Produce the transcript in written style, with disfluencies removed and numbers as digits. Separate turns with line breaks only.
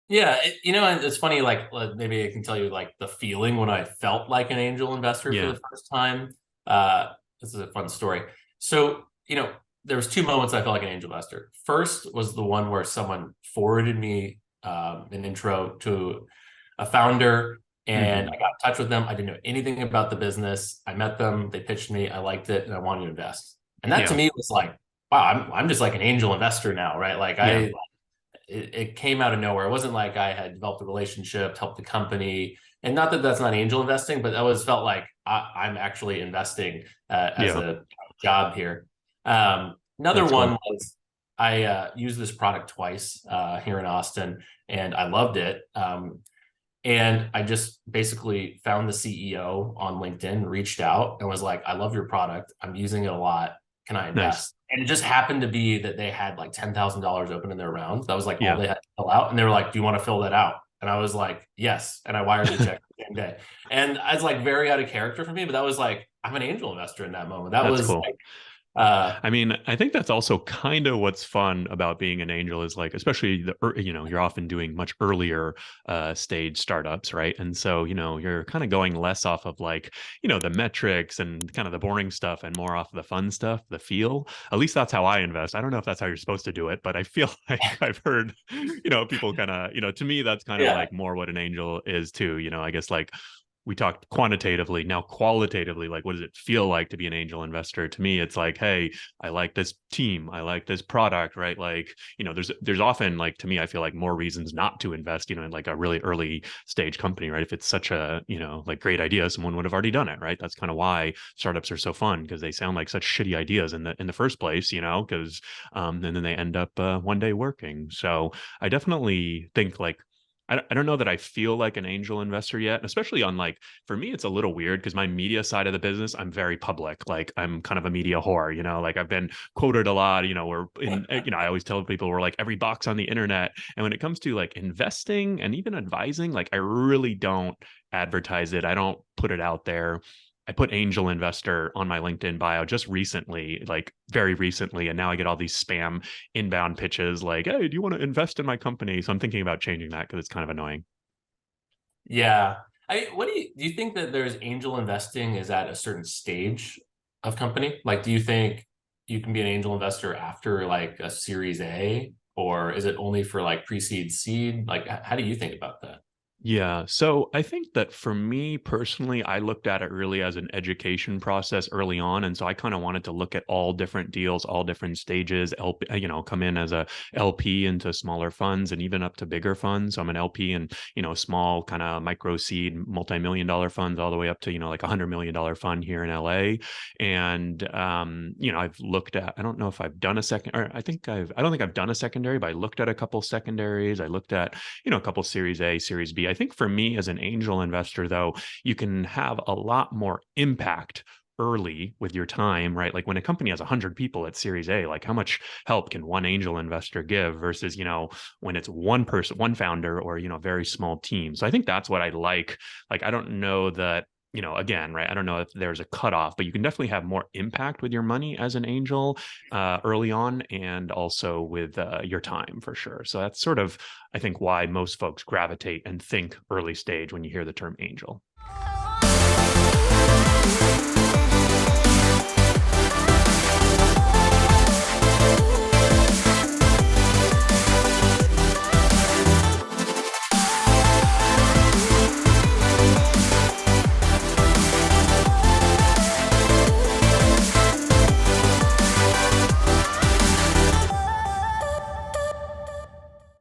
Yeah, and it's funny. Like, maybe I can tell you like the feeling when I felt like an angel investor for
Yeah.
the first time. Uh, this is a fun story. So, there was two moments I felt like an angel investor. First was the one where someone forwarded me an intro to a founder, and I
Hmm.
got in touch with them. I didn't know anything about the business. I met them. They pitched me. I liked it, and I wanted to invest. And that to
Yeah.
me was like, wow, I'm just like an angel investor now, right? Like
Yeah.
it came out of nowhere. It wasn't like I had developed a relationship, helped the company, and not that that's not angel investing, but that was felt like I'm actually investing as
Yeah.
a job here. Another
That's
one
cool.
was I used this product twice here in Austin, and I loved it. And I just basically found the CEO on LinkedIn, reached out, and was like, I love your product. I'm using it a lot. Can I
Nice.
invest? And it just happened to be that they had like $10,000 open in their round. That was like all
Yeah.
they had to fill out. And they were like, do you want to fill that out? And I was like, yes. And I wired the check the same day. And it's like very out of character for me, but that was like, I'm an angel investor in that moment. That
That's
was
cool.
like, uh,
I mean, I think that's also kind of what's fun about being an angel is like, especially you're often doing much earlier stage startups, right? And so, you're kind of going less off of like, the metrics and kind of the boring stuff and more off of the fun stuff, the feel. At least that's how I invest. I don't know if that's how you're supposed to do it, but I feel like I've heard, people kind of, to me, that's kind of
yeah.
like more what an angel is too. I guess like we talked quantitatively, now qualitatively, like what does it feel like to be an angel investor? To me it's like, hey, I like this team, I like this product, right? Like, there's often, like, to me, I feel like more reasons not to invest, in like a really early stage company, right? If it's such a, like great idea, someone would have already done it, right? That's kind of why startups are so fun, because they sound like such shitty ideas in the first place, because and then they end up one day working. So I definitely think like I don't know that I feel like an angel investor yet, especially on like, for me, it's a little weird because my media side of the business, I'm very public. Like I'm kind of a media whore, like I've been quoted a lot, we're in, I always tell people we're like every box on the internet. And when it comes to like investing and even advising, like I really don't advertise it. I don't put it out there. I put angel investor on my LinkedIn bio just recently, like very recently. And now I get all these spam inbound pitches like, hey, do you want to invest in my company? So I'm thinking about changing that because it's kind of annoying.
Yeah. What do you think that there's angel investing is at a certain stage of company? Like, do you think you can be an angel investor after like a series A, or is it only for like pre-seed seed? Like, how do you think about that?
Yeah. So I think that for me personally, I looked at it really as an education process early on. And so I kind of wanted to look at all different deals, all different stages, LP, come in as a LP into smaller funds and even up to bigger funds. So I'm an LP in, small kind of micro seed, multi-million dollar funds all the way up to, like $100 million fund here in LA. And, I've looked at, I don't know if I've done a second, or I don't think I've done a secondary, but I looked at a couple secondaries. I looked at, a couple series A, series B. I think for me as an angel investor, though, you can have a lot more impact early with your time, right? Like when a company has 100 people at series A, like how much help can one angel investor give versus, when it's one person, one founder, or, a very small team. So I think that's what I like. Like, I don't know that, again, right? I don't know if there's a cutoff, but you can definitely have more impact with your money as an angel early on, and also with your time for sure. So that's sort of, I think, why most folks gravitate and think early stage when you hear the term angel.